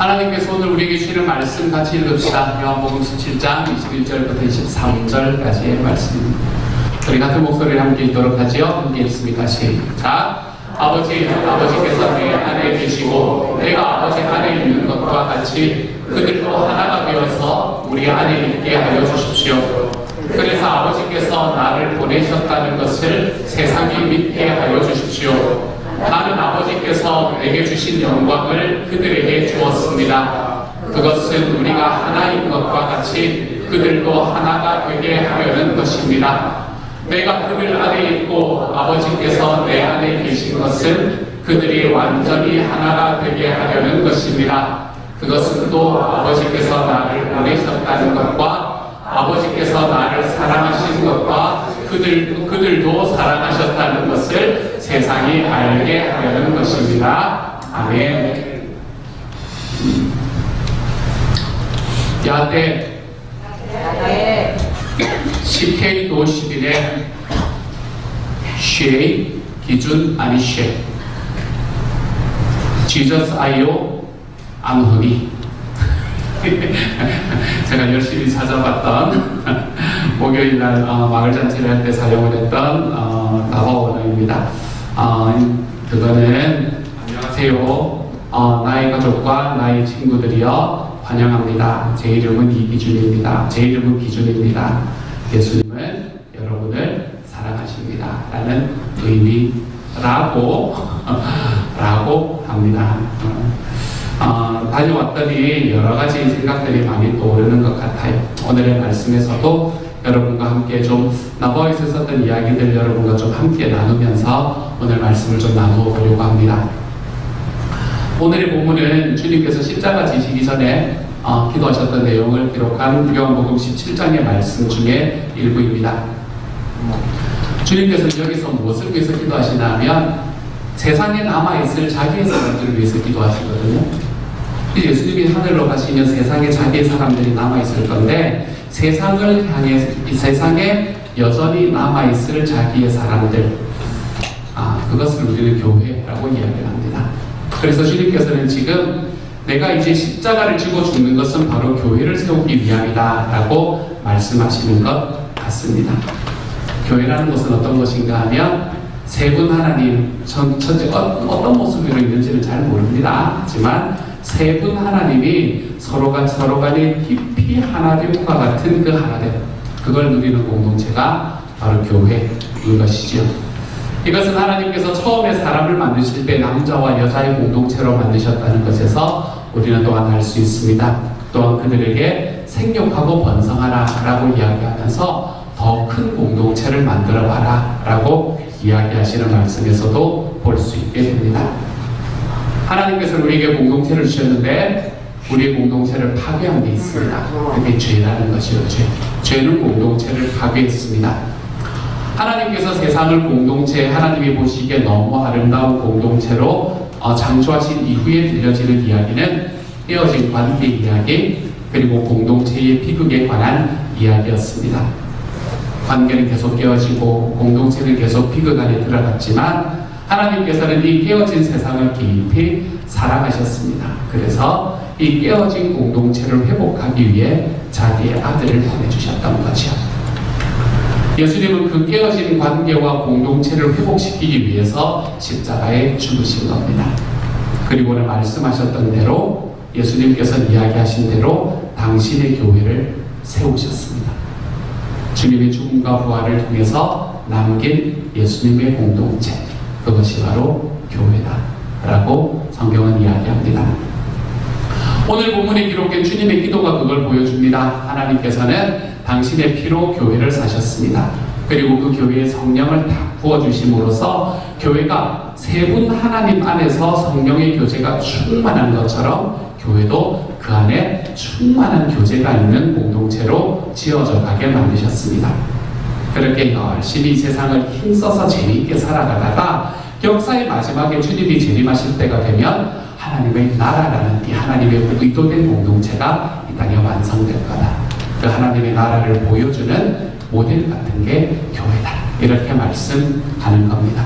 하나님께서 오늘 우리에게 주시는 말씀 같이 읽읍시다. 요한복음 17장 21절부터 23절까지의 말씀입니다. 우리 같은 목소리를 함께 읽도록 하지요. 함께 읽습니다. 시작. 아버지께서 내 안에 계시고 내가 아버지 안에 있는 것과 같이 그들도 하나가 되어서 우리 안에 있게 하여 주십시오. 그래서 아버지께서 나를 보내셨다는 것을 세상이 믿게 하여 주십시오. 나는 아버지께서 내게 주신 영광을 그들에게 주었습니다. 그것은 우리가 하나인 것과 같이 그들도 하나가 되게 하려는 것입니다. 내가 그들 안에 있고 아버지께서 내 안에 계신 것은 그들이 완전히 하나가 되게 하려는 것입니다. 그것은 또 아버지께서 나를 보내셨다는 것과 아버지께서 나를 사랑하신 것과 그들도 사랑하셨다는 것을 세상이 알게 하려는 것입니다. 아멘. 야대 CK도 11의 쉐 기준 아니 쉐 지저스 아이오 앙훈이 제가 열심히 찾아봤던 목요일날 마을잔치를 할 때 사용을 했던 나바 언어입니다. 그거는 안녕하세요. 나의 가족과 나의 친구들이여 환영합니다. 제 이름은 이기준입니다. 제 이름은 기준입니다. 예수님은 여러분을 사랑하십니다. 라는 의미라고 합니다. 다녀왔더니 여러 가지 생각들이 많이 떠오르는 것 같아요. 오늘의 말씀에서도 여러분과 함께 좀 나바오에서 썼던 이야기들 여러분과 좀 함께 나누면서 오늘 말씀을 좀 나누어 보려고 합니다. 오늘의 본문은 주님께서 십자가 지시기 전에 기도하셨던 내용을 기록한 요한복음 17장의 말씀 중에 일부입니다. 주님께서는 여기서 무엇을 위해서 기도하시냐면 세상에 남아있을 자기의 사람들을 위해서 기도하시거든요. 예수님이 하늘로 가시면 세상에 자기의 사람들이 남아있을 건데 세상을 향해 이 세상에 여전히 남아있을 자기의 사람들 그것을 우리는 교회라고 이야기를 합니다. 그래서 주님께서는 지금 내가 이제 십자가를 지고 죽는 것은 바로 교회를 세우기 위함이다 라고 말씀하시는 것 같습니다. 교회라는 것은 어떤 것인가 하면 세 분 하나님, 전체 어떤 모습으로 있는지는 잘 모릅니다. 하지만 세 분 하나님이 서로 간에 깊이 하나됨과 같은 그 하나됨, 그걸 누리는 공동체가 바로 교회인 것이지요. 이것은 하나님께서 처음에 사람을 만드실 때 남자와 여자의 공동체로 만드셨다는 것에서 우리는 또한 알 수 있습니다. 또한 그들에게 생육하고 번성하라 라고 이야기하면서 더 큰 공동체를 만들어 봐라 라고 이야기하시는 말씀에서도 볼 수 있게 됩니다. 하나님께서는 우리에게 공동체를 주셨는데 우리의 공동체를 파괴한 게 있습니다. 그게 죄라는 것이요. 죄는 공동체를 파괴했습니다. 하나님께서 세상을 공동체, 하나님이 보시기에 너무 아름다운 공동체로 창조하신 이후에 들려지는 이야기는 깨어진 관계 이야기, 그리고 공동체의 비극에 관한 이야기였습니다. 관계는 계속 깨어지고 공동체는 계속 비극 안에 들어갔지만 하나님께서는 이 깨어진 세상을 깊이 사랑하셨습니다. 그래서 이 깨어진 공동체를 회복하기 위해 자기의 아들을 보내주셨던 거죠. 예수님은 그 깨어진 관계와 공동체를 회복시키기 위해서 십자가에 죽으신 겁니다. 그리고 오늘 말씀하셨던 대로 예수님께서 이야기하신 대로 당신의 교회를 세우셨습니다. 주님의 죽음과 부활을 통해서 남긴 예수님의 공동체, 그것이 바로 교회다 라고 성경은 이야기합니다. 오늘 본문에 기록된 주님의 기도가 그걸 보여줍니다. 하나님께서는 당신의 피로 교회를 사셨습니다. 그리고 그 교회에 성령을 다 부어주심으로써 교회가 세 분 하나님 안에서 성령의 교제가 충만한 것처럼 교회도 그 안에 충만한 교제가 있는 공동체로 지어져 가게 만드셨습니다. 그렇게 열심히 이 세상을 힘써서 재미있게 살아가다가 역사의 마지막에 주님이 재림하실 때가 되면 하나님의 나라라는 이 하나님의 의도된 공동체가 이 땅에 완성될 거다. 그 하나님의 나라를 보여주는 모델 같은 게 교회다. 이렇게 말씀하는 겁니다.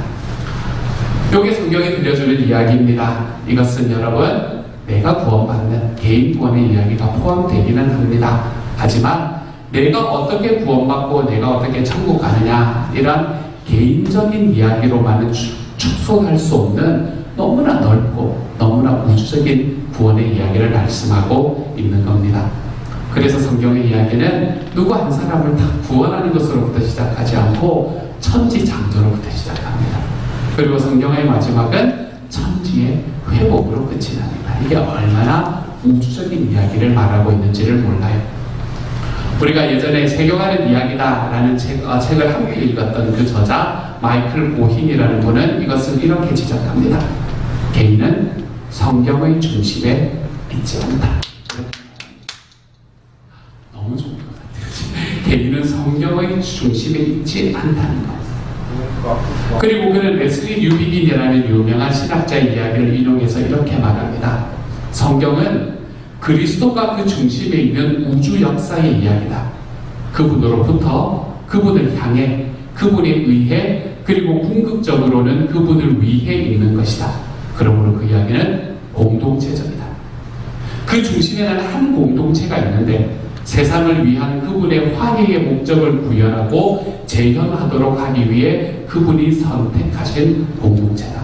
이게 성경이 들려주는 이야기입니다. 이것은 여러분 내가 구원받는 개인 구원의 이야기가 포함되기는 합니다. 하지만 내가 어떻게 구원받고 내가 어떻게 천국 가느냐 이런 개인적인 이야기로만은 축소할 수 없는 너무나 넓고 너무나 우주적인 구원의 이야기를 말씀하고 있는 겁니다. 그래서 성경의 이야기는 누구 한 사람을 다 구원하는 것으로부터 시작하지 않고 천지창조로부터 시작합니다. 그리고 성경의 마지막은 천지의 회복으로 끝이 납니다. 이게 얼마나 우주적인 이야기를 말하고 있는지를 몰라요. 우리가 예전에 세교가는 이야기다라는 책을 함께 읽었던 그 저자 마이클 보힌이라는 분은 이것을 이렇게 지적합니다. 개인은 성경의 중심에 있지 않다. 너무 좋은 것 같아요. 개인은 성경의 중심에 있지 않다는 것. 그리고 그는 레슬리 뉴비긴이라는 유명한 신학자의 이야기를 인용해서 이렇게 말합니다. 성경은 그리스도가 그 중심에 있는 우주 역사의 이야기다. 그분으로부터 그분을 향해 그분에 의해 그리고 궁극적으로는 그분을 위해 있는 것이다. 그러므로 그 이야기는 공동체적이다. 그 중심에는 한 공동체가 있는데 세상을 위한 그분의 화해의 목적을 구현하고 재현하도록 하기 위해 그분이 선택하신 공동체다.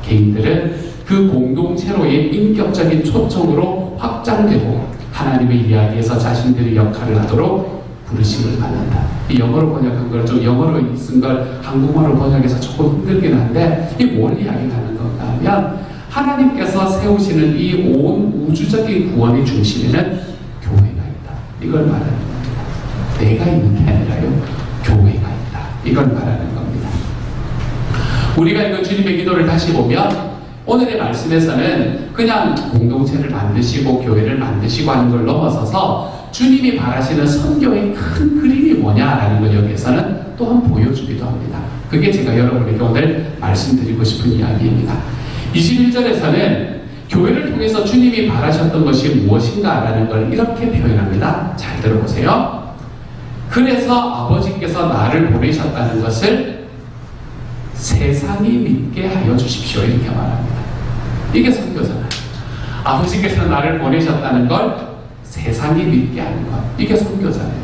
개인들은 그 공동체로의 인격적인 초청으로 확장되고 하나님의 이야기에서 자신들의 역할을 하도록 부르심을 받는다. 이 영어로 번역한 걸 좀 영어로 쓴 걸 한국어로 번역해서 조금 힘들긴 한데 이게 뭘 이야기하는 건가 하면 하나님께서 세우시는 이 온 우주적인 구원의 중심에는 교회가 있다. 이걸 말하는 겁니다. 내가 있는 게 아니라요. 교회가 있다. 이걸 말하는 겁니다. 우리가 이거 주님의 기도를 다시 보면 오늘의 말씀에서는 그냥 공동체를 만드시고 교회를 만드시고 하는 걸 넘어서서 주님이 바라시는 선교의 큰 그림이 뭐냐라는 걸 여기에서는 또한 보여주기도 합니다. 그게 제가 여러분에게 오늘 말씀드리고 싶은 이야기입니다. 21절에서는 교회를 통해서 주님이 바라셨던 것이 무엇인가라는 걸 이렇게 표현합니다. 잘 들어보세요. 그래서 아버지께서 나를 보내셨다는 것을 세상이 믿게 하여 주십시오. 이렇게 말합니다. 이게 선교잖아요. 아버지께서 나를 보내셨다는 걸 세상이 믿게 하는 것. 이게 선교잖아요.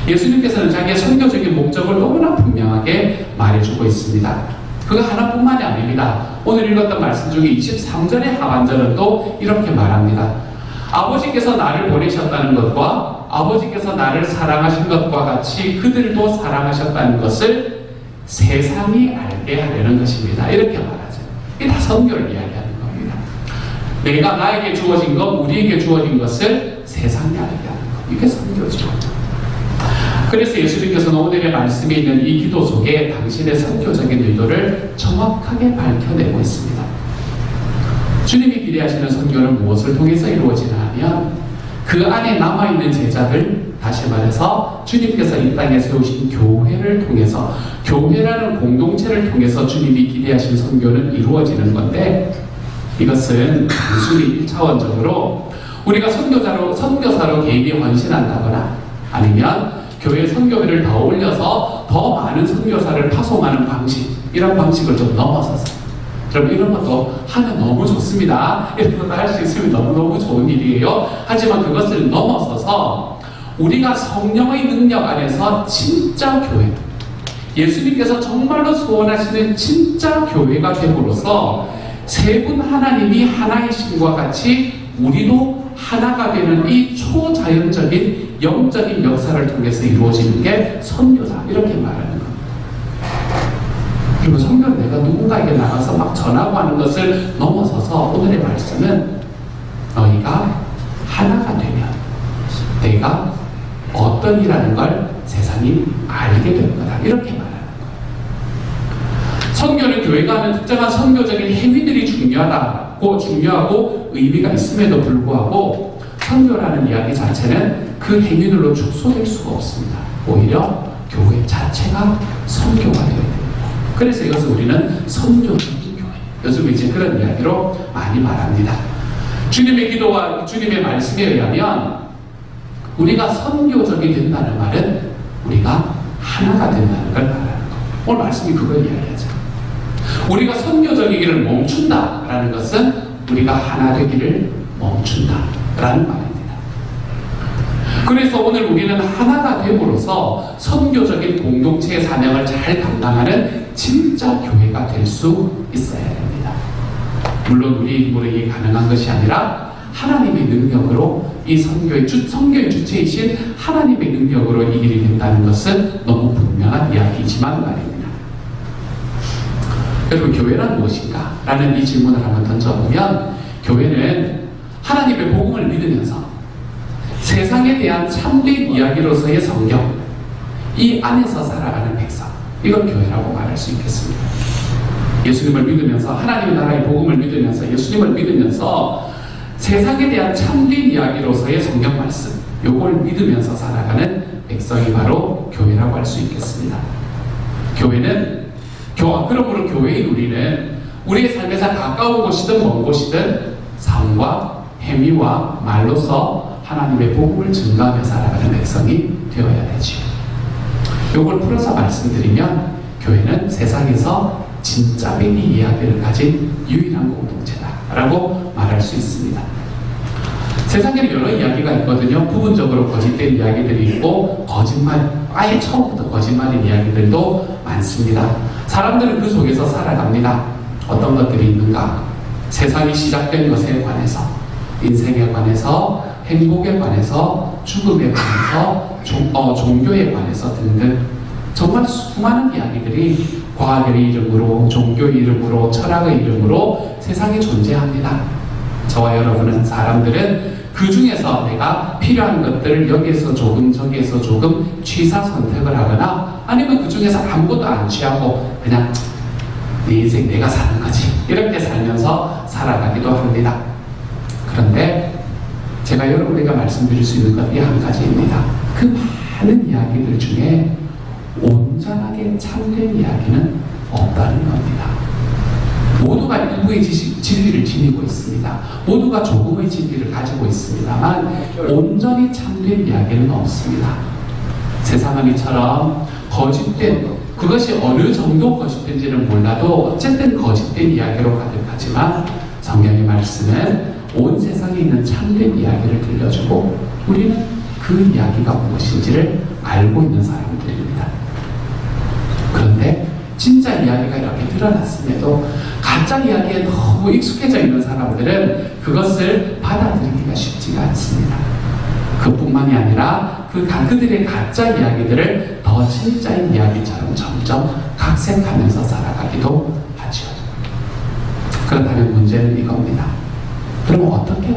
예수님께서는 자기의 선교적인 목적을 너무나 분명하게 말해주고 있습니다. 그거 하나뿐만이 아닙니다. 오늘 읽었던 말씀 중에 23절의 하반절은 또 이렇게 말합니다. 아버지께서 나를 보내셨다는 것과 아버지께서 나를 사랑하신 것과 같이 그들도 사랑하셨다는 것을 세상이 알게 하려는 것입니다. 이렇게 말하죠. 이게 다 선교를 이야기하는 겁니다. 내가 나에게 주어진 것, 우리에게 주어진 것을 세상이 알게 하는 것. 이게 선교죠. 그래서 예수님께서는 오늘의 말씀에 있는 이 기도 속에 당신의 선교적인 의도를 정확하게 밝혀내고 있습니다. 주님이 기대하시는 선교는 무엇을 통해서 이루어지나 하면 그 안에 남아있는 제자들, 다시 말해서 주님께서 이 땅에 세우신 교회를 통해서, 교회라는 공동체를 통해서 주님이 기대하신 선교는 이루어지는 건데, 이것은 단순히 1차원적으로 우리가 선교사로 개인이 헌신한다거나 아니면 교회 선교회를 더 올려서 더 많은 선교사를 파송하는 방식, 이런 방식을 좀 넘어서서, 여러분 이런 것도 하면 너무 좋습니다. 이런 것도 할 수 있으면 너무너무 좋은 일이에요. 하지만 그것을 넘어서서 우리가 성령의 능력 안에서 진짜 교회, 예수님께서 정말로 소원하시는 진짜 교회가 됨으로써 세 분 하나님이 하나이심과 같이 우리도 하나가 되는 이 초자연적인 영적인 역사를 통해서 이루어지는 게 선교다. 이렇게 말하는 겁니다. 그리고 선교는 내가 누군가에게 나가서 막 전하고 하는 것을 넘어서서 오늘의 말씀은 너희가 하나가 되면 내가 어떤 이라는 걸 세상이 알게 될 거다. 이렇게 말하는 거예요. 선교는 교회가 하는 특정한 선교적인 행위들이 중요하고 의미가 있음에도 불구하고 선교라는 이야기 자체는 그 행위들로 축소될 수가 없습니다. 오히려 교회 자체가 선교가 되어야 됩니다. 그래서 이것을 우리는 선교적인 교회, 요즘 이제 그런 이야기로 많이 말합니다. 주님의 기도와 주님의 말씀에 의하면 우리가 선교적이 된다는 말은 우리가 하나가 된다는 걸 말하는 거예요. 오늘 말씀이 그걸 이야기하죠. 우리가 선교적이기를 멈춘다라는 것은 우리가 하나 되기를 멈춘다라는 말입니다. 그래서 오늘 우리는 하나가 됨으로써 선교적인 공동체의 사명을 잘 감당하는 진짜 교회가 될 수 있어야 됩니다. 물론 우리 힘으로 가능한 것이 아니라 하나님의 능력으로 이 선교의 주체이신 하나님의 능력으로 이 일이 된다는 것은 너무 분명한 이야기지만 말입니다. 여러분, 교회란 무엇인가? 라는 이 질문을 한번 던져보면, 교회는 하나님의 복음을 믿으면서 세상에 대한 참된 이야기로서의 성경, 이 안에서 살아가는 백성, 이걸 교회라고 말할 수 있겠습니다. 예수님을 믿으면서, 하나님의 나라의 복음을 믿으면서, 예수님을 믿으면서 세상에 대한 참된 이야기로서의 성경 말씀, 요걸 믿으면서 살아가는 백성이 바로 교회라고 할 수 있겠습니다. 그러므로 교회인 우리는 우리의 삶에서 가까운 곳이든 먼 곳이든 삶과 행위와 말로서 하나님의 복음을 증거하며 살아가는 백성이 되어야 되죠. 요걸 풀어서 말씀드리면, 교회는 세상에서 진짜 맹이 이야기를 가진 유일한 공동체다라고 말할 수 있습니다. 세상에는 여러 이야기가 있거든요. 부분적으로 거짓된 이야기들이 있고, 아예 처음부터 거짓말인 이야기들도 많습니다. 사람들은 그 속에서 살아갑니다. 어떤 것들이 있는가? 세상이 시작된 것에 관해서, 인생에 관해서, 행복에 관해서, 죽음에 관해서, 종교에 관해서 등등 정말 수많은 이야기들이 과학의 이름으로, 종교의 이름으로, 철학의 이름으로 세상에 존재합니다. 저와 여러분은, 사람들은 그 중에서 내가 필요한 것들을 여기에서 조금 저기에서 조금 취사 선택을 하거나, 아니면 그 중에서 아무것도 안 취하고 그냥 내 인생 내가 사는 거지, 이렇게 살면서 살아가기도 합니다. 그런데 제가 여러분에게 말씀드릴 수 있는 것이 한 가지입니다. 그 많은 이야기들 중에 온전하게 참된 이야기는 없다는 겁니다. 모두가 일부의 진리를 지니고 있습니다. 모두가 조금의 진리를 가지고 있습니다만 온전히 참된 이야기는 없습니다. 세상은 이처럼 거짓된, 그것이 어느 정도 거짓된지는 몰라도 어쨌든 거짓된 이야기로 가득하지만, 성경의 말씀은 온 세상에 있는 참된 이야기를 들려주고 우리는 그 이야기가 무엇인지를 알고 있는 사람들입니다. 그런데 진짜 이야기가 이렇게 드러났음에도 가짜 이야기에 너무 익숙해져 있는 사람들은 그것을 받아들이기가 쉽지가 않습니다. 그뿐만이 아니라 그들의 가짜 이야기들을 더 진짜인 이야기처럼 점점 각색하면서 살아가기도 하죠. 그렇다면 문제는 이겁니다. 그럼 어떻게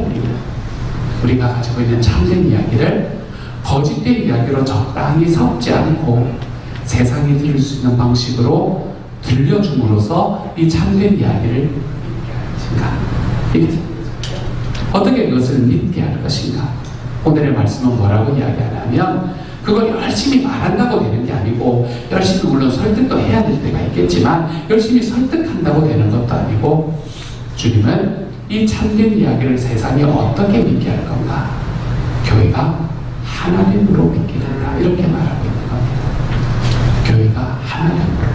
우리가 가지고 있는 참된 이야기를 거짓된 이야기로 적당히 섞지 않고 세상이 들을 수 있는 방식으로 들려줌으로써 이 참된 이야기를 믿게 할 것인가? 어떻게 그것을 믿게 할 것인가? 오늘의 말씀은 뭐라고 이야기하냐면, 그걸 열심히 말한다고 되는 게 아니고, 열심히 물론 설득도 해야 될 때가 있겠지만 열심히 설득한다고 되는 것도 아니고, 주님은 이 참된 이야기를 세상에 어떻게 믿게 할 건가? 교회가 하나됨으로 믿게 된다, 이렇게 말하고 있는 겁니다. 교회가 하나됨으로,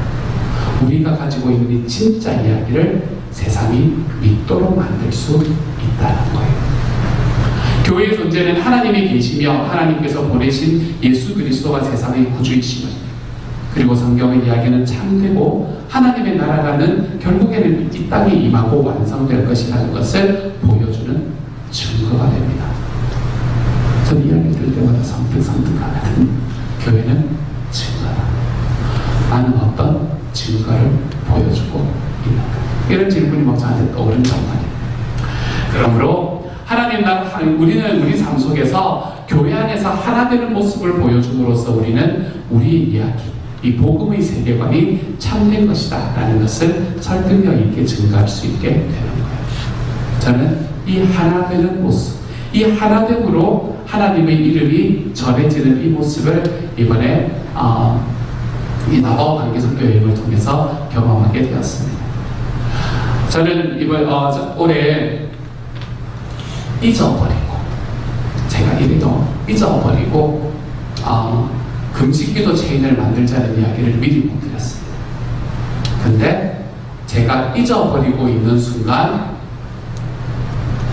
우리가 가지고 있는 이 진짜 이야기를 세상이 믿도록 만들 수 있다는 거예요. 교회의 존재는 하나님이 계시며 하나님께서 보내신 예수 그리스도가 세상의 구주이심을, 그리고 성경의 이야기는 참되고 하나님의 나라가는 결국에는 이 땅에 임하고 완성될 것이라는 것을 보여주는 증거가 됩니다. 전 이야기 들을 때마다 섬뜩하거든. 교회는 증거다. 나는 어떤 증거를 보여주고 있는가? 이런 질문이 막 저한테 떠오른단 말이에요. 그러므로 우리는 우리 삶 속에서 교회 안에서 하나 되는 모습을 보여줌으로써 우리는 우리의 이야기, 이 복음의 세계관이 참된 것이다 라는 것을 설득력 있게 증거할 수 있게 되는 거예요. 저는 이 하나 되는 모습, 이 하나됨으로 하나님의 이름이 전해지는 이 모습을 이번에 이 나바오 단기선교 여행을 통해서 경험하게 되었습니다. 저는 이번 올해 제가 이래도 잊어버리고 금식기도 체인을 만들자는 이야기를 미리 못 드렸습니다. 근데 제가 잊어버리고 있는 순간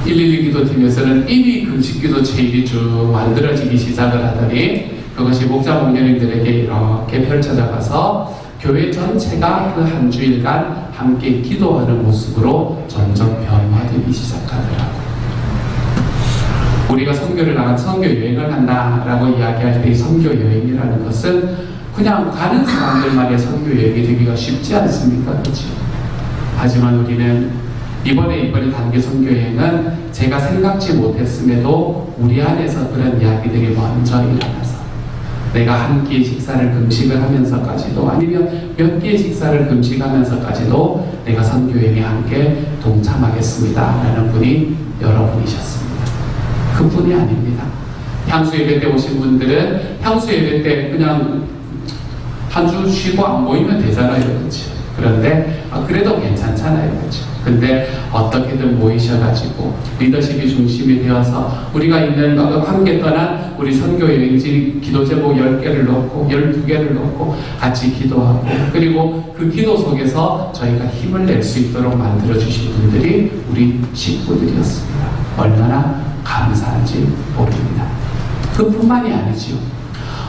112 기도팀에서는 이미 금식기도 체일이 쭉 만들어지기 시작을 하더니 그것이 목자 목녀님들에게 이렇게 펼쳐져 가서 교회 전체가 그 한 주일간 함께 기도하는 모습으로 점점 변화되기 시작하더라고요. 우리가 선교 여행을 한다라고 이야기할 때 이 선교 여행이라는 것은 그냥 가는 사람들만의 선교 여행이 되기가 쉽지 않습니까? 그렇죠? 하지만 우리는 이번에 단기 선교 여행은 제가 생각지 못했음에도 우리 안에서 그런 이야기들이 먼저 일어나서 내가 한 끼의 식사를 금식을 하면서까지도 아니면 몇 끼의 식사를 금식하면서까지도 내가 선교 여행에 함께 동참하겠습니다 라는 분이 여러분이셨습니다. 그뿐이 아닙니다. 향수 예배 때 오신 분들은 향수 예배 때 그냥 한 주 쉬고 안 모이면 되잖아요. 그렇죠? 그런데 그래도 괜찮잖아요. 그렇죠? 근데 어떻게든 모이셔가지고 리더십이 중심이 되어서 우리가 있는 함께 떠난 우리 선교 여행지 기도 제목 10개를 넣고 12개를 넣고 같이 기도하고 그리고 그 기도 속에서 저희가 힘을 낼 수 있도록 만들어주신 분들이 우리 식구들이었습니다. 얼마나 감사한지 모릅니다. 그뿐만이 아니지요.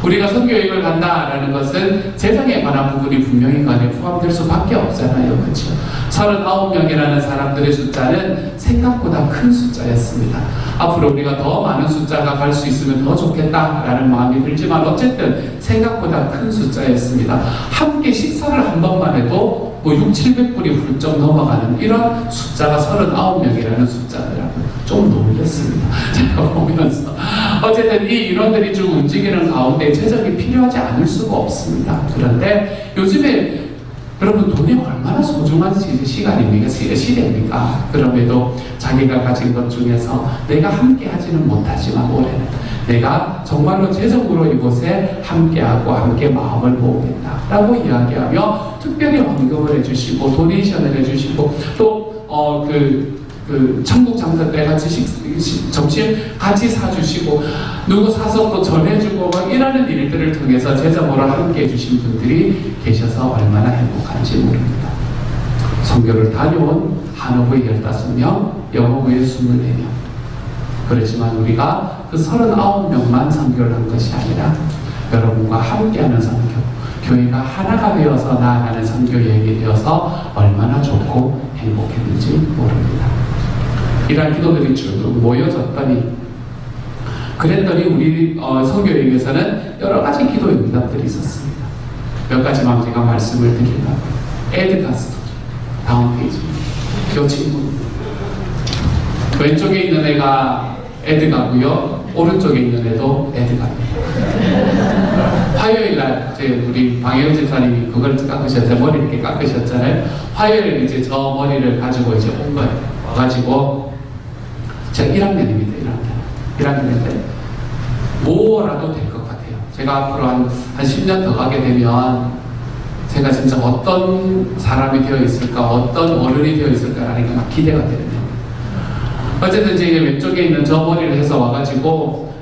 우리가 선교 여행을 간다라는 것은 재정에 관한 부분이 분명히 그 안에 포함될 수밖에 없잖아요. 그렇죠? 39명이라는 사람들의 숫자는 생각보다 큰 숫자였습니다. 앞으로 우리가 더 많은 숫자가 갈 수 있으면 더 좋겠다라는 마음이 들지만 어쨌든 생각보다 큰 숫자였습니다. 함께 식사를 한 번만 해도 600-700불이 훌쩍 넘어가는 이런 숫자가 39명이라는 숫자더라고요. 좀 놀랐습니다. 제가 보면서 어쨌든 이 인원들이 좀 움직이는 가운데 재정이 필요하지 않을 수가 없습니다. 그런데 요즘에 여러분 돈이 얼마나 소중한 시간입니까? 시대입니까? 그럼에도 자기가 가진 것 중에서 내가 함께 하지는 못하지만 올해는 내가 정말로 재정으로 이곳에 함께하고 함께 마음을 모으겠다라고 이야기하며 특별히 헌금을 해주시고 도네이션을 해주시고 또 천국 장사 때 같이 점심 같이 사주시고 누구 사서 또 전해주고 막 이러는 일들을 통해서 재정으로 함께 해주신 분들이 계셔서 얼마나 행복한지 모릅니다. 선교를 다녀온 한어부의 15명, 영어부의 24명. 그렇지만 우리가 그 39명만 선교를 한 것이 아니라 여러분과 함께하는 선교, 교회가 하나가 되어서 나아가는 선교 여행이 되어서 얼마나 좋고 행복했는지 모릅니다. 이러한 기도들이 쭉 모여졌더니 그랬더니 우리 선교 여행에서는 여러 가지 기도 응답들이 있었습니다. 몇 가지만 제가 말씀을 드리려고 에드가 스토리 다음 페이지 이 친구 왼쪽에 있는 애가 에드가고요 오른쪽에 있는 애도 에드가입니다. 화요일날 우리 방혜영 집사님이 그걸 깎으셨잖아요. 머리 이렇게 깎으셨잖아요. 화요일에 이제 저 머리를 가지고 이제 온 거예요. 와가지고 제가 1학년입니다. 1학년인데 뭐라도 될 것 같아요. 제가 앞으로 한 10년 더 가게 되면 제가 진짜 어떤 사람이 되어 있을까, 어떤 어른이 되어 있을까라는 게 막 기대가 되는 거예요. 어쨌든 이제 왼쪽에 있는 저 머리를 해서 와가지고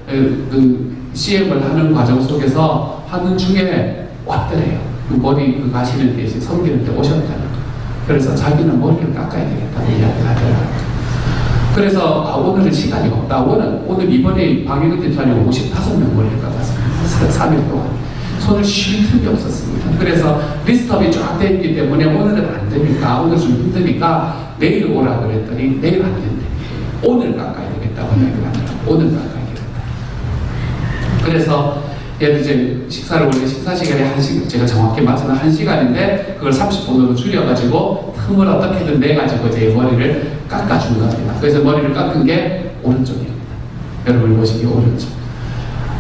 CM을 하는 과정 속에서 하는 중에 왔더래요. 머리 가시는 데 이제 섬기는 데 오셨다는 거예요. 그래서 자기는 머리를 깎아야 되겠다고 이야기를 하더라고요. 그래서 오늘은 시간이 없다. 오늘 이번에 방해근 집사님 55명 머리를 깎았습니다. 3일 동안. 손을 쉴 틈이 없었습니다. 그래서 리스트업이 쫙 되어 있기 때문에 오늘은 안 되니까, 오늘 좀 힘드니까 내일 오라 그랬더니 내일 안 된대. 오늘 깎아야 되겠다고 이야기를 하더라고요. 오늘 깎아야 되겠다. 그래서 얘는 이제 식사를 원래 식사 시간이 1시간, 제가 정확히 맞으면 1시간인데 그걸 30분으로 줄여가지고 틈을 어떻게든 내가지고 제 머리를 깎아준 겁니다. 그래서 머리를 깎은 게 오른쪽입니다. 여러분이 보시기에 오른쪽.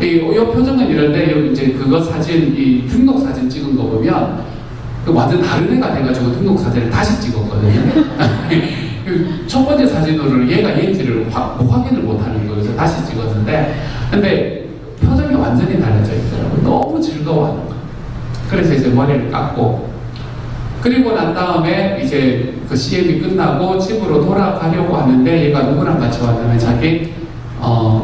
이 표정은 이런데 여기 이제 그거 사진, 이 등록 사진 찍은 거 보면 완전 다른 애가 돼가지고 등록 사진을 다시 찍었거든요. 첫 번째 사진으로는 얘가 얘인지를 확인을 못하는 거여서 다시 찍었는데, 근데 표정이 완전히 달라져 있더라고요. 너무 즐거워하는 거예요. 그래서 이제 머리를 깎고, 그리고 난 다음에 이제 그 CM이 끝나고 집으로 돌아가려고 하는데 얘가 누구랑 같이 왔냐면 자기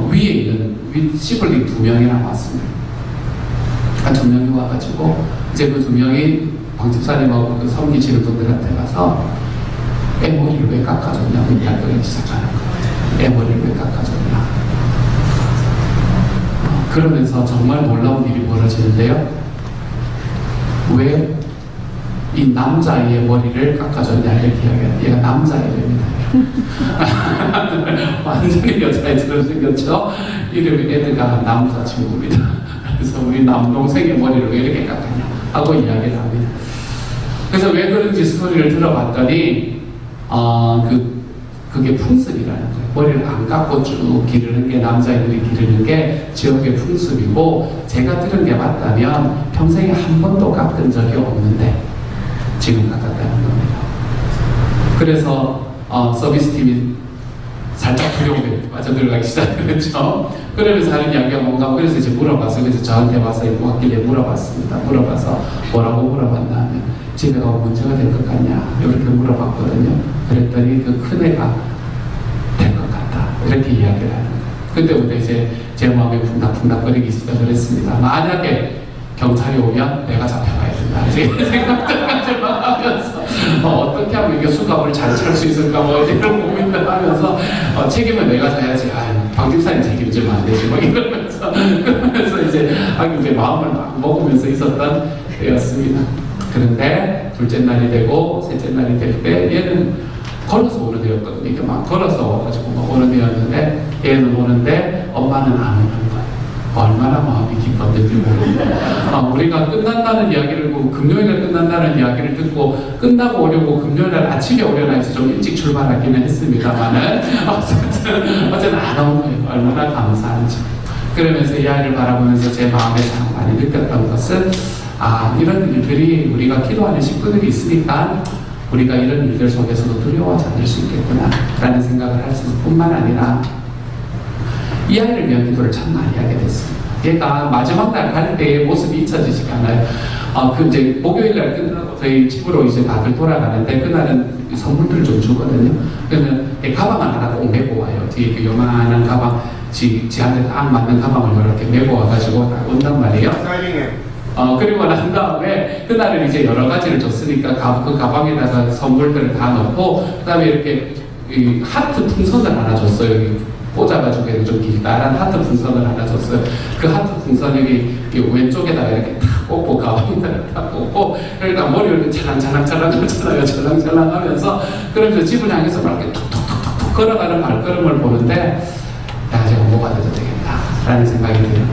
위에 있는 시블링 2명이랑 왔습니다. 2명이 와가지고 이제 그 2명이 방집사님하고 그 섬기시는 분들한테 가서 애 머리를 왜 깎아줬냐고 이야기를 시작하는 거예요. 애 머리를 왜 깎아줬냐. 그러면서 정말 놀라운 일이 벌어지는데요. 왜 이 남자아이의 머리를 깎아줬냐 이렇게 이야기해요. 얘가 남자아이입니다. 완전히 여자애처럼 생겼죠. 이름이 에드가 남자친구입니다. 그래서 우리 남동생의 머리를 왜 이렇게 깎았냐 하고 이야기를 합니다. 그래서 왜 그런지 스토리를 들어봤더니 그게 풍습이라는 거예요. 머리를 안 깎고 쭉 기르는 게, 남자애들이 기르는 게 지역의 풍습이고, 제가 들은 게 맞다면 평생에 한 번도 깎은 적이 없는데 지금 깎았다는 겁니다. 그래서 서비스팀이 살짝 두려움에 빠져들어가기 시작했죠. 그러면서 하는 이야기가 뭔가, 그래서 이제 물어봤어요. 그래서 저한테 와서 왔길래 물어봤습니다. 물어봐서 뭐라고 물어봤나 하면, 집에 가고 문제가 될 것 같냐 이렇게 물어봤거든요. 그랬더니 그 큰애가 될 것 같다 이렇게 이야기를 하는 거예요. 그때부터 이제 제 마음에 풍닥풍닥거리기 시작을 했습니다. 만약에 경찰이 오면 내가 잡혀가야 된다 이렇게 생각들까지 막 하면서 어떻게 하면 이게 수갑을 잘 찰 수 있을까 뭐 이런 고민을 하면서 책임은 내가 져야지. 방 집사님 책임지면 안 되지 뭐 이러면서 그러면서 이제 마음을 막 먹으면서 있었던 때였습니다. 그런데 둘째 날이 되고 셋째 날이 될 때 얘는 걸어서 오는 애였거든요. 이렇게 막 걸어서 와가지고 막 오는 애였는데, 얘는 오는데 엄마는 안 오는 거예요. 얼마나 마음이 기뻤는지 모르겠어요. 우리가 끝난다는 이야기를, 금요일에 끝난다는 이야기를 듣고 끝나고 오려고 금요일날 아침에 오려나 해서 좀 일찍 출발하기는 했습니다만은 어쨌든 안 온 거예요. 얼마나 감사한지. 그러면서 이 아이를 바라보면서 제 마음에 참 많이 느꼈던 것은, 이런 일들이, 우리가 기도하는 식구들이 있으니까 우리가 이런 일들 속에서도 두려워하지 않을 수 있겠구나 라는 생각을 할 뿐만 아니라, 이 아이를 위한 기도를 참 많이 하게 됐습니다. 얘가 마지막 날 갈 때의 모습이 잊혀지지가 않아요. 이제 목요일 날 끝나고 저희 집으로 이제 다들 돌아가는데, 그날은 선물들을 좀 주거든요. 그러면 가방을 하나 꼭 메고 와요. 뒤에 그 요만한 가방, 지한테 딱 맞는 가방을 이렇게 메고 와가지고 딱 온단 말이에요. 그리고 난 다음에 그날은 이제 여러 가지를 줬으니까 그 가방에다가 선물들을 다 넣고, 그 다음에 이렇게 하트 풍선을 하나 줬어요. 꽂아가지고 좀 길다란 하트 풍선을 하나 줬어요. 그 하트 풍선 여기 왼쪽에다가 이렇게 탁 꽂고, 가방에다가 탁 꽂고, 그러니까 머리를 찰랑찰랑 하면서, 그러면서 집을 향해서 막 이렇게 툭툭툭툭 걸어가는 발걸음을 보는데, 야, 제가 공부받아도 되겠다 라는 생각이 드는 거예요.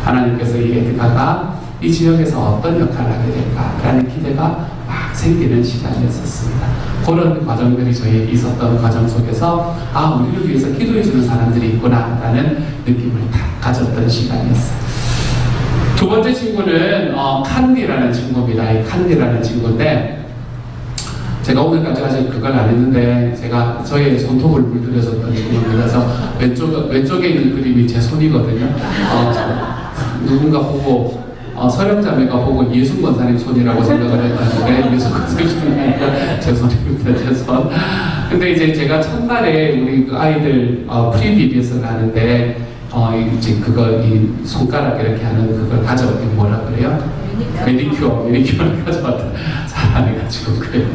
하나님께서 이 에드가가 이 지역에서 어떤 역할을 하게 될까라는 기대가 막 생기는 시간이었습니다. 그런 과정들이 저희에게 있었던 과정 속에서, 우리를 위해서 기도해주는 사람들이 있구나 라는 느낌을 딱 가졌던 시간이었어요. 두 번째 친구는 칸디라는 친구입니다. 이 칸디라는 친구인데, 제가 오늘까지 아직 그걸 안 했는데, 제가 저의 손톱을 물들여줬던 친구입니다. 그래서 왼쪽에 있는 그림이 제 손이거든요. 누군가 보고 서령자매가 보고 예순 권사님 손이라고 생각을 했다는데, 예순 권사님 손이 아니라 제 손입니다, 제 손. 근데 이제 제가 첫날에 우리 그 아이들 프리비비에스를 하는데, 이제 이 손가락 이렇게 하는 그걸 뭐라 그래요? 매니큐어를 가져왔다. 잘 안 해가지고 그래요.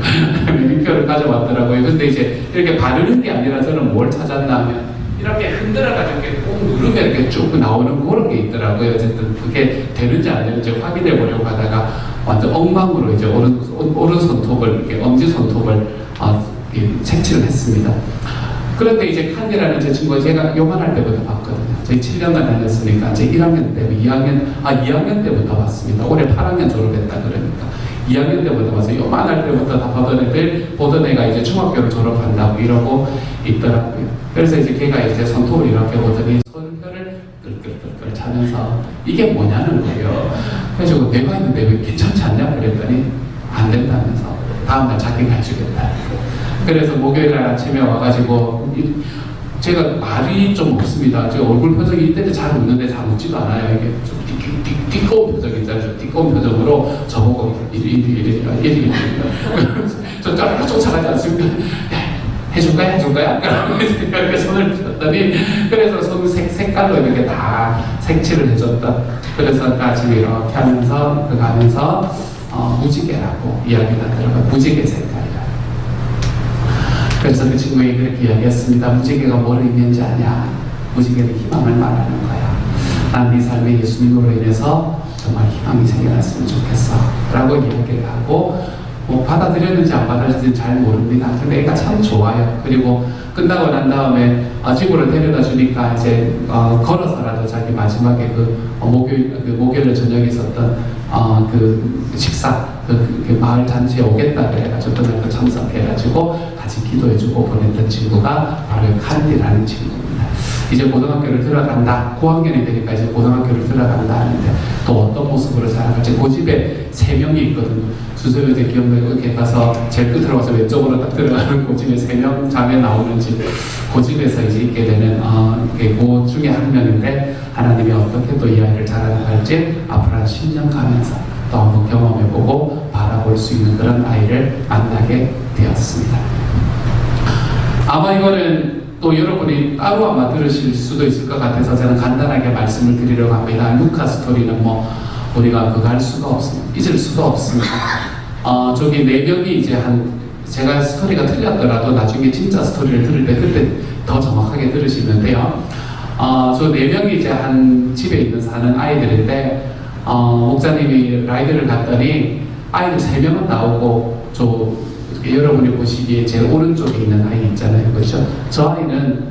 매니큐어를 가져왔더라고요. 근데 이제 이렇게 바르는 게 아니라 저는 뭘 찾았나 하면, 이렇게 흔들어가지고 이렇게 꾹 누르면 이렇게 쭉 나오는 그런 게 있더라고요. 어쨌든 그게 되는지 안 되는지 확인해 보려고 하다가 완전 엉망으로 이제 오른 손톱을, 이렇게 엄지 손톱을 색칠을 했습니다. 그런데 이제 칸디라는 제 친구가 제가 요만할 때부터 봤거든요. 저희 7년간 다녔으니까 제 1학년 때, 2학년 때부터 봤습니다. 올해 8학년 졸업했다 그러니까. 2학년 때부터 봐서 요만할 때부터 다 보던 애가 이제 중학교를 졸업한다고 이러고 있더라고요. 그래서 이제 걔가 이제 손톱을 이렇게 보더니 손뼈를 끌끌끌끌 차면서 이게 뭐냐는 거예요. 그래서 내가 있는데 왜 괜찮지 않냐 그랬더니 안 된다면서 다음날 자기가 해주겠다. 그래서 목요일날 아침에 와가지고, 제가 말이 좀 없습니다. 제가 얼굴 표정이 이때는 잘 웃는데 잘 웃지도 않아요. 이게 좀 띠꺼운 표정 있잖아요. 띠꺼운 표정으로 저보고 이리 저 쫓아가지 않습니까? 해줄까요? 이렇게 손을 폈더니, 그래서 손 색깔로 이렇게 다 색칠을 해줬다. 그래서 아침에 이렇게 하면서 무지개라고 이야기가 들어가요. 무지개 색깔이라. 그래서 그 친구에게 그렇게 이야기했습니다. 무지개가 뭘 의미하는지 아냐? 무지개는 희망을 말하는 거야. 난 네 삶에 예수님으로 인해서 정말 희망이 생겨났으면 좋겠어 라고 이야기를 하고, 뭐 받아들였는지 안 받아들였는지 잘 모릅니다. 근데 애가 참 좋아요. 그리고 끝나고 난 다음에 집으로 데려다 주니까 이제 걸어서라도 자기 마지막에 목요일 저녁에 있었던 그 식사 그 마을 잔치에 오겠다 그래가지고 그날 참석해가지고 같이 기도해주고 보냈던 친구가 바로 칸디라는 친구입니다. 이제 고등학교를 들어간다. 고학년이 되니까 이제 고등학교를 들어간다 하는데 또 어떤 모습으로 살아갈지. 그 집에 3명이 있거든요. 수서여대 기억나고 이렇게 가서 제일 끝으로 와서 왼쪽으로 딱 들어가는 그 집에 3명 자매 나오는 집. 그 집에서 이제 있게 되는 그 중에 한 명인데, 하나님이 어떻게 또 이 아이를 자라나갈지 앞으로 한 10년 가면서 또 한번 경험해보고 바라볼 수 있는 그런 아이를 만나게 되었습니다. 아마 이거는 또 여러분이 따로 아마 들으실 수도 있을 것 같아서 저는 간단하게 말씀을 드리려고 합니다. 루카 스토리는 뭐 우리가 그거 할 수가 없습니다. 잊을 수가 없습니다. 저기 4명이 이제 제가 스토리가 틀렸더라도 나중에 진짜 스토리를 들을 때 그때 더 정확하게 들으시는데요. 저 4명이 이제 한 집에 사는 아이들인데, 목사님이 라이드를 갔더니 아이들 3명은 나오고 여러분이 보시기에 제일 오른쪽에 있는 아이 있잖아요. 그렇죠? 저 아이는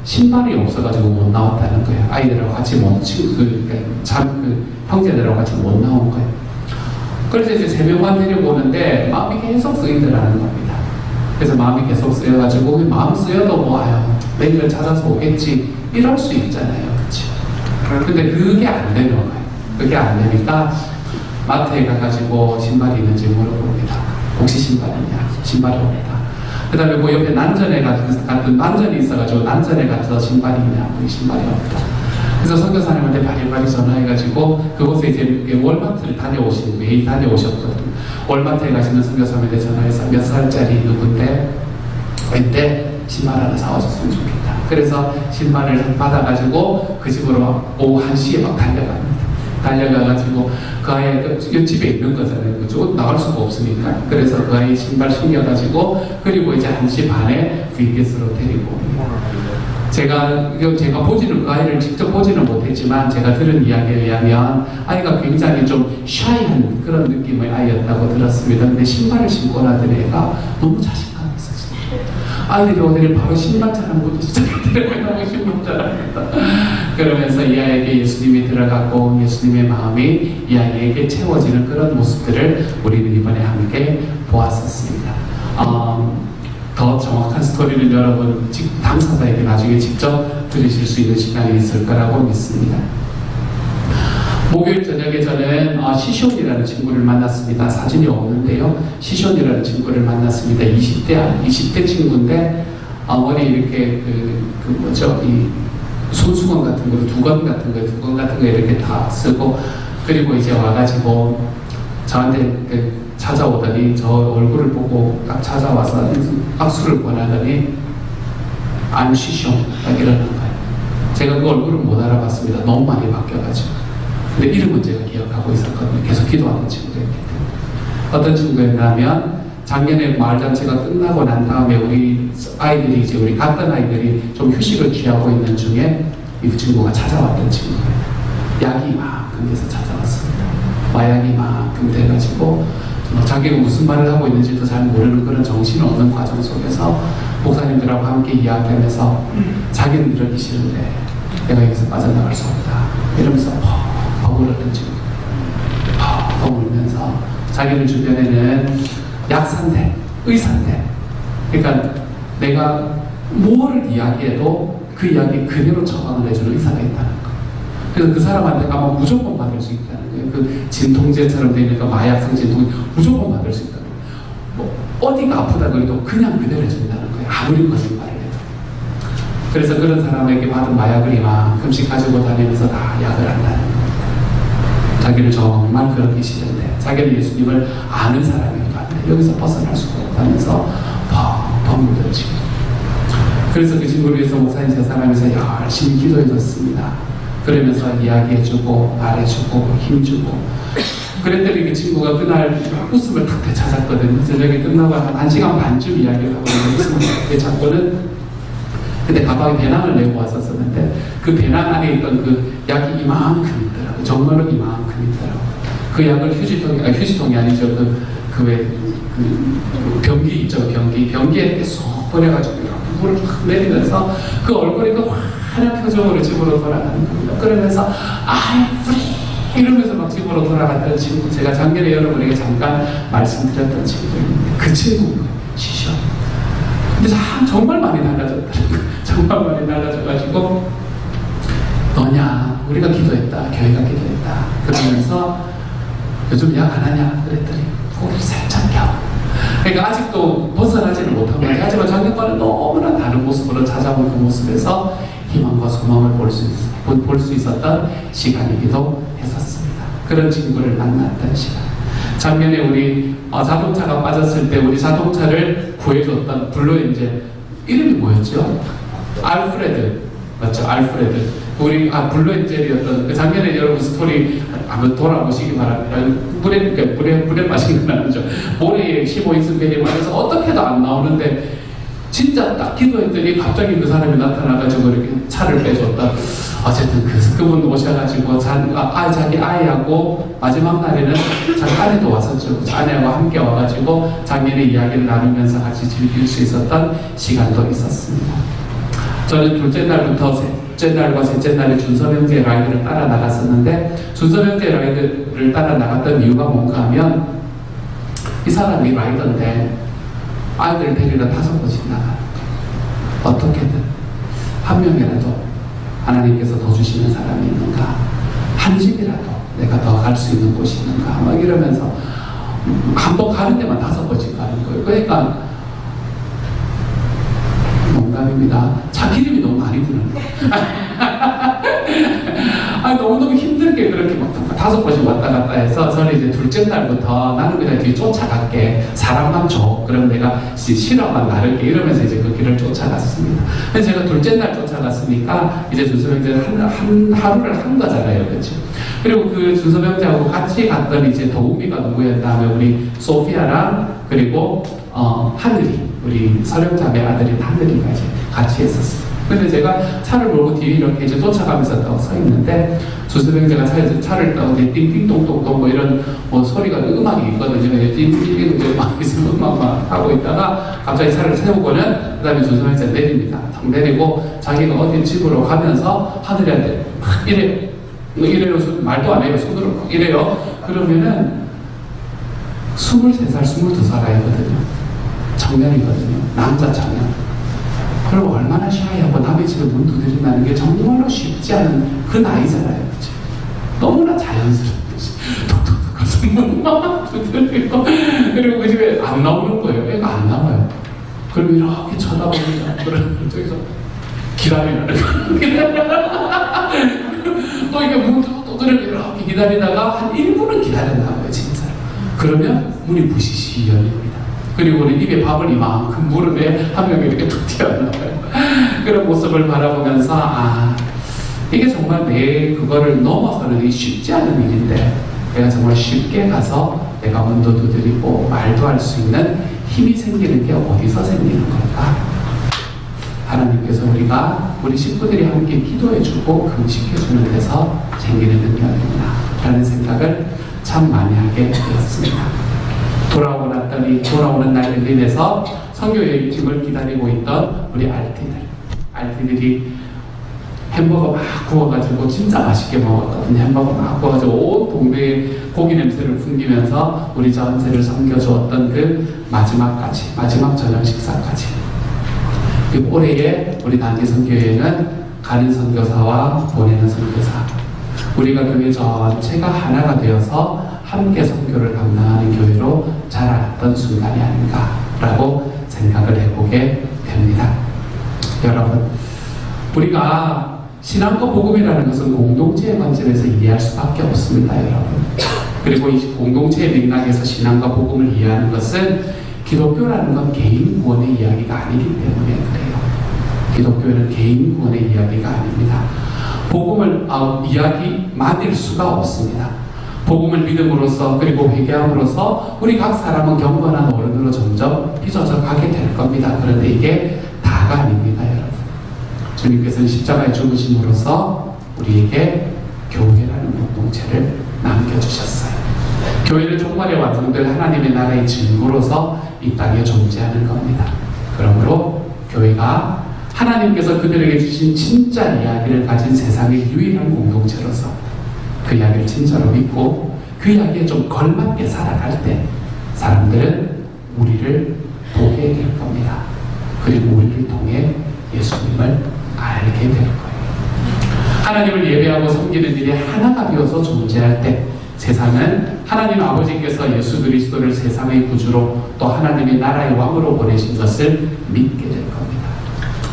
신발이 없어가지고 못 나왔다는 거예요. 아이들하고 같이 형제들하고 같이 못 나온 거예요. 그래서 이제 3명만 데려오는데 마음이 계속 쓰이더라는 겁니다. 그래서 마음이 계속 쓰여가지고 마음 쓰여도 뭐 내일을 찾아서 오겠지 이럴 수 있잖아요. 그렇죠? 근데 그게 안 되는 거예요. 그게 안 되니까 마트에 가가지고 신발이 있는지 물어봅니다. 혹시 신발 있냐? 신발이 없다. 그 다음에 뭐 옆에 난전에 난전이 있어가지고 난전에 가서 신발이 있냐? 신발이 없다. 그래서 선교사님한테 바리바리 전화해가지고 그곳에 이제 월마트를 매일 다녀오셨거든요. 월마트에 가시는 선교사님한테 전화해서 몇 살짜리 누군데 신발 하나 사와줬으면 좋겠다. 그래서 신발을 받아가지고 그 집으로 오후 1시에 막 달려가가지고 그 아이 집에 있는 거잖아요. 그쪽 나갈 수가 없으니까. 그래서 그 아이 신발 신겨가지고 그리고 이제 1시 반에 VBS로 데리고 옵니다. 제가 그 아이를 직접 보지는 못했지만 제가 들은 이야기에 의하면 아이가 굉장히 좀 샤이한 그런 느낌의 아이였다고 들었습니다. 근데 신발을 신고 나던 애가 너무 자신감이 있었어요. 아이들이 오늘 바로 신발자랑부터 시작했더라고요. 신발자랑부터. 그러면서 이 아이에게 예수님이 들어가고 예수님의 마음이 이 아이에게 채워지는 그런 모습들을 우리는 이번에 함께 보았었습니다. 더 정확한 스토리는 여러분 당사자에게 나중에 직접 들으실 수 있는 시간이 있을 거라고 믿습니다. 목요일 저녁에 저는 시숑이라는 친구를 만났습니다. 사진이 없는데요. 시숑이라는 친구를 만났습니다. 20대 친구인데 머리 이렇게 이 손수건 같은 거, 두건 같은 거 이렇게 다 쓰고, 그리고 이제 와가지고 저한테 찾아오더니 저 얼굴을 보고 딱 찾아와서 악수를 권하더니 I'm 시숑 딱 이러는 거예요. 제가 그 얼굴을 못 알아봤습니다. 너무 많이 바뀌어가지고. 근데 이름은 제가 기억하고 있었거든요. 계속 기도하는 친구였기 때문에. 어떤 친구였냐면 작년에 마을잔치가 끝나고 난 다음에 우리 갔던 아이들이 좀 휴식을 취하고 있는 중에 이 친구가 찾아왔던 친구예요. 약이 이만큼 돼서 찾아왔습니다. 마약이 이만큼 돼가지고 자기가 무슨 말을 하고 있는지도 잘 모르는 그런 정신없는 과정 속에서 목사님들하고 함께 이야기하면서 자기는 이러기 싫은데 내가 여기서 빠져나갈 수 없다 이러면서 펑 울었던 친구. 펑 울면서 자기는 주변에는 약사인데, 의사인데, 그러니까 내가 뭐를 이야기해도 그 이야기 그대로 처방을 해주는 의사가 있다는 거. 그래서 그 사람한테 가면 무조건 받을 수 있다는 거예요. 그 진통제처럼 되니까 마약성 진통 무조건 받을 수 있다는 거예요. 어디가 아프다 그래도 그냥 그대로 해준다는 거예요. 아무리 거짓말을 해도. 그래서 그런 사람에게 받은 마약을 이만큼씩 가지고 다니면서 다 약을 한다는 거예요. 자기를 정말 그렇게 싫은데 자기는 예수님을 아는 사람이기도 한데 여기서 벗어날 수가 없다면서 펑펑 울었지. 그래서 그 친구를 위해서 목사님 저 사람에서 열심히 기도해줬습니다. 그러면서 이야기해주고 말해주고 힘주고 그랬더니 그 친구가 그날 웃음을 탁 되찾았거든요. 저녁에 끝나고 한 1시간 반쯤 이야기를 하고 웃음을 되찾고는 근데 가방에 배낭을 메고 왔었는데 그 배낭 안에 있던 그 약이 이만큼 있더라고요. 정말로 이만큼 있더라고요. 그 약을 휴지통이 아니죠. 변기 있죠. 변기에 이렇게 쏙 버려가지고 물을 확 내리면서 그 얼굴이 그 환한 표정으로 집으로 돌아가는 겁니다. 그러면서 아이 우리 이러면서 막 집으로 돌아갔던 친구, 제가 작년에 여러분에게 잠깐 말씀드렸던 친구인데 그 친구가 시셔. 근데 정말 많이 달라졌더라고요. 정말 많이 달라져가지고 너냐? 우리가 기도했다. 교회가 기도했다. 그러면서 요즘 약 안 하냐? 그랬더니 고개를 살짝 겨. 그러니까 아직도 벗어나지는 못한 거예요. 하지만 작년과는 너무나 다른 모습으로 찾아온 그 모습에서 희망과 소망을 볼 수 있었던 시간이기도 했었습니다. 그런 친구를 만났던 시간. 작년에 우리 자동차가 빠졌을 때 우리 자동차를 구해줬던 블루엔젤 이름이 뭐였죠? 알프레드 맞죠? 알프레드. 우리 블루엔젤이었던 그 작년에 여러분 스토리 한번 돌아보시기 바랍니다. 물에 마신 건 아니죠. 모래에 15인승 배리만해서 어떻게도 안 나오는데 진짜 딱 기도했더니 갑자기 그 사람이 나타나가지고 이렇게 차를 빼줬다. 어쨌든 그분 오셔가지고 자기 아이하고 마지막 날에는 자기 아내도 왔었죠. 아내하고 함께 와가지고 작년에 이야기를 나누면서 같이 즐길 수 있었던 시간도 있었습니다. 저는 둘째 날부터 셋째 날과 셋째 날에 준서명제 라이드를 따라 나갔었는데 준서명제 라이드를 따라 나갔던 이유가 뭔가 하면 이 사람이 라이더인데 아이들 데리러 5번씩 나가. 어떻게든 한 명이라도 하나님께서 더 주시는 사람이 있는가? 한 집이라도 내가 더 갈 수 있는 곳이 있는가? 막 이러면서 한 번 가는 데만 5번씩 가는 거예요. 그러니까 농담입니다. 차 기름이 너무 많이 드는 거예요. 너무너무 힘들게 그렇게 막 5번씩 왔다 갔다 해서 저는 이제 둘째 날부터 나는 그냥 뒤에 쫓아갈게. 사람만 줘. 그럼 내가 실험만 나를게. 이러면서 이제 그 길을 쫓아갔습니다. 그래서 제가 둘째 날 쫓아갔으니까 이제 준서명제를 한 하루를 한 거잖아요. 그렇죠? 그리고 그 준서명제하고 같이 갔던 이제 도우미가 누구였냐면 우리 소피아랑 그리고 하늘이 우리 서령자매 아들인 하늘이가 이제 같이 했었어요. 근데 제가 차를 몰고 뒤에 이렇게 이제 쫓아가면서 딱 서 있는데 준서명제가 차를 타고 이제 띵띵동동동 뭐 이런 소리가 음악이 있거든요. 이제 띵띵띵 이제 막 있으면 음악만 하고 있다가 갑자기 차를 세우고는 그다음에 준서명제가 내립니다. 탁 내리고 자기가 어디 집으로 가면서 하늘이한테 막 이래요. 말도 안 해요. 손으로 막 이래요. 그러면은 23살, 22살 아이거든요. 청년이거든요. 남자 청년. 그리고 얼마나 샤이하고 남의 집에 문 두드린다는 게 정말로 쉽지 않은 그 나이잖아요. 그치? 너무나 자연스럽듯이 톡톡톡 가서 문만 두드리고 그리고 그 집에 안 나오는 거예요. 애가 안 나와요. 그럼 이렇게 쳐다보니까 그러면 저기서 기다리라는 거예요. 또 이게 문 두드리고 이렇게 기다리다가 한 1분은 기다렸나 봐요. 진짜. 그러면 문이 부시시 열립니다. 그리고 우리 입에 밥을 이만큼 무릎에 한 명이 이렇게 툭 튀어나와요. 그런 모습을 바라보면서 이게 정말 내 그거를 넘어서는 쉽지 않은 일인데 내가 정말 쉽게 가서 내가 문도 두드리고 말도 할 수 있는 힘이 생기는 게 어디서 생기는 걸까? 하나님께서 우리 식구들이 함께 기도해주고 금식해주는 데서 생기는 능력이구나 라는 생각을 참 많이 하게 되었습니다. 돌아오는 날 berlin에서 선교 여행팀을 기다리고 있던 우리 알티들이 햄버거 막 구워가지고 진짜 맛있게 먹었거든요. 햄버거 막 구워가지고 온 동네에 고기 냄새를 풍기면서 우리 전체를 섬겨주었던 그 마지막 저녁 식사까지. 그리고 올해의 우리 단기 선교여행은 가는 선교사와 보내는 선교사, 우리가 교회 전체가 하나가 되어서 함께 선교를 감당하는 교회로 자라났던 순간이 아닌가라고 생각을 해보게 됩니다. 여러분, 우리가 신앙과 복음이라는 것은 공동체의 관점에서 이해할 수밖에 없습니다. 여러분. 그리고 이 공동체의 맥락에서 신앙과 복음을 이해하는 것은 기독교라는 건 개인 구원의 이야기가 아니기 때문에 그래요. 기독교는 개인 구원의 이야기가 아닙니다. 복음을 이야기만일 수가 없습니다. 복음을 믿음으로써 그리고 회개함으로써 우리 각 사람은 경건한 어른으로 점점 빚어져 가게 될 겁니다. 그런데 이게 다가 아닙니다, 여러분. 주님께서는 십자가에 죽으심으로써 우리에게 교회라는 공동체를 남겨주셨어요. 교회는 종말에 완성될 하나님의 나라의 증거로서 이 땅에 존재하는 겁니다. 그러므로 교회가 하나님께서 그들에게 주신 진짜 이야기를 가진 세상의 유일한 공동체로서 그 이야기를 진짜로 믿고 그 이야기에 좀 걸맞게 살아갈 때 사람들은 우리를 보게 될 겁니다. 그리고 우리를 통해 예수님을 알게 될 거예요. 하나님을 예배하고 섬기는 일이 하나가 되어서 존재할 때 세상은 하나님 아버지께서 예수 그리스도를 세상의 구주로 또 하나님의 나라의 왕으로 보내신 것을 믿게 될 겁니다.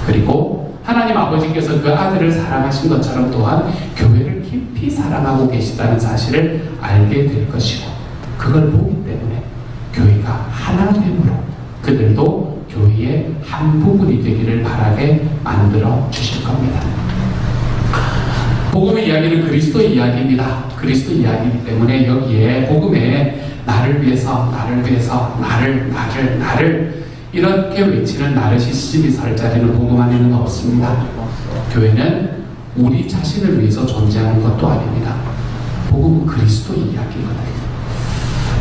그리고 하나님 아버지께서 그 아들을 사랑하신 것처럼 또한 교회를 깊이 사랑하고 계시다는 사실을 알게 될 것이고 그걸 보기 때문에 교회가 하나됨으로 그들도 교회의 한 부분이 되기를 바라게 만들어 주실 겁니다. 복음의 이야기는 그리스도의 이야기입니다. 그리스도 이야기이기 때문에 여기에 복음에 나를 위해서 나를 이렇게 외치는 나르시시즘이 설 자리는 복음 안에는 없습니다. 교회는 우리 자신을 위해서 존재하는 것도 아닙니다. 복음은 그리스도의 이야기거든요.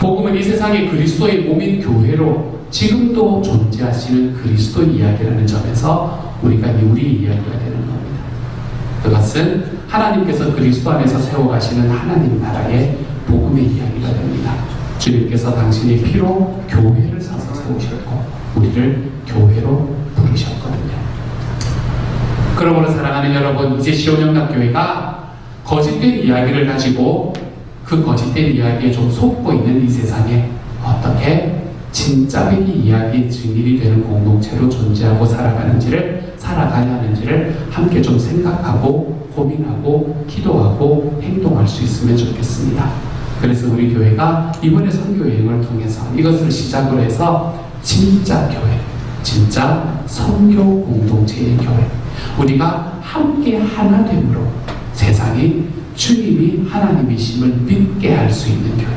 복음은 이 세상의 그리스도의 몸인 교회로 지금도 존재하시는 그리스도의 이야기라는 점에서 우리가 우리의 이야기가 되는 겁니다. 그것은 하나님께서 그리스도 안에서 세워가시는 하나님 나라의 복음의 이야기가 됩니다. 주님께서 당신의 피로 교회를 사서 세우셨고 우리를 교회로 부르셨거든요. 그러므로 사랑하는 여러분, 이제 시온영락교회가 거짓된 이야기를 가지고 그 거짓된 이야기에 좀 속고 있는 이 세상에 어떻게 진짜배기 이야기의 증인이 되는 공동체로 존재하고 살아가야 하는지를 함께 좀 생각하고 고민하고 기도하고 행동할 수 있으면 좋겠습니다. 그래서 우리 교회가 이번에 선교 여행을 통해서 이것을 시작으로 해서 진짜 교회, 진짜 선교 공동체의 교회, 우리가 함께 하나됨으로 세상이 주님이 하나님이심을 믿게 할 수 있는 교회,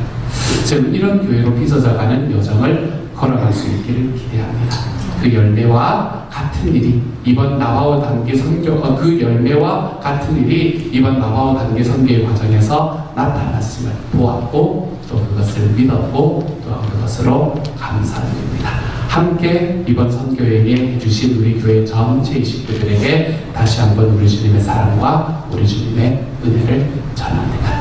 저는 이런 교회로 빚어져가는 여정을 걸어갈 수 있기를 기대합니다. 그 열매와 같은 일이 이번 나바오 단기 선교, 그 열매와 같은 일이 이번 나바오 단기 선교의 과정에서 나타났음을 보았고 또 그것을 믿었고 또 그것으로 감사드립니다. 함께 이번 선교회에 해주신 우리 교회 전체 식구들에게 다시 한번 우리 주님의 사랑과 우리 주님의 은혜를 전합니다.